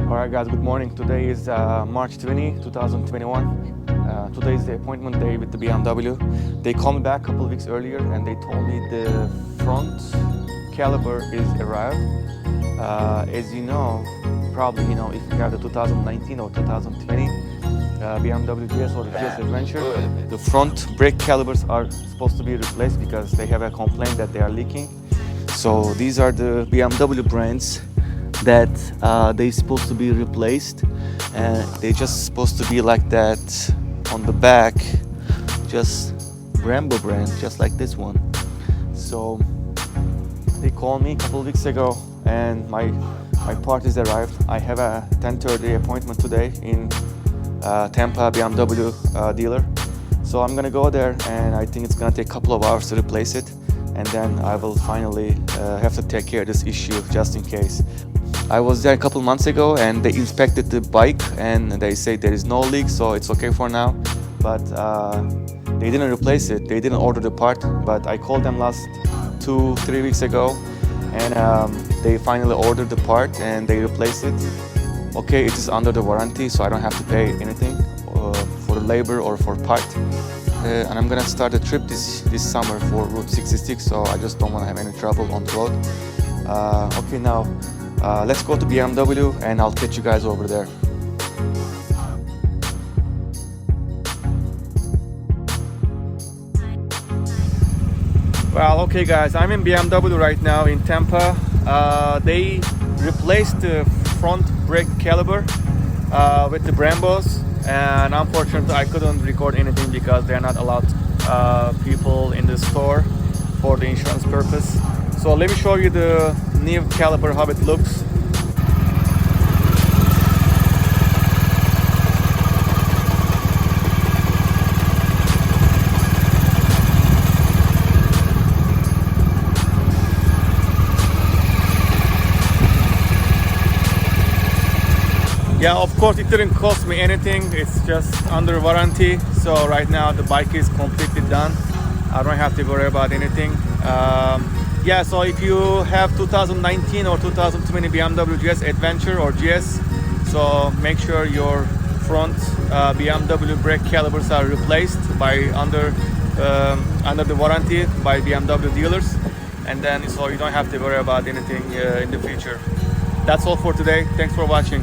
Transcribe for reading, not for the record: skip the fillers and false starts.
Alright guys, good morning. Today is March 20, 2021. Today is the appointment day with the BMW. They called me back a couple of weeks earlier and they told me the front caliper is arrived. As you know, probably if you have the 2019 or 2020 BMW GS or the GS Adventure, the front brake calipers are supposed to be replaced because they have a complaint that they are leaking. So these are the BMW brands that they're supposed to be replaced, and they're just supposed to be like that on the back, just Brembo brand, just like this one. So they called me a couple of weeks ago and my part is arrived. I have a 10:30 appointment today in Tampa BMW dealer. So I'm gonna go there and I think it's gonna take a couple of hours to replace it, and then I will finally have to take care of this issue just in case. I was there a couple months ago and they inspected the bike and they say there is no leak, so it's okay for now. But they didn't replace it, they didn't order the part, but I called them last 2-3 weeks ago and they finally ordered the part and they replaced it. Okay, it is under the warranty, so I don't have to pay anything for the labor or for part. And I'm gonna start a trip this summer for Route 66, so I just don't want to have any trouble on the road. Okay, now let's go to BMW and I'll catch you guys over there. Well, okay guys, I'm in BMW right now in Tampa. They replaced the front brake caliper with the Brembos, and unfortunately I couldn't record anything because they're not allowed people in the store for the insurance purpose. So let me show you the new caliper, how it looks. Yeah, of course it didn't cost me anything, it's just under warranty. So right now the bike is completely done. I don't have to worry about anything. Yeah, so if you have 2019 or 2020 BMW GS Adventure or GS, so make sure your front BMW brake calipers are replaced by under the warranty by BMW dealers, and then so you don't have to worry about anything in the future. That's all for today. Thanks for watching.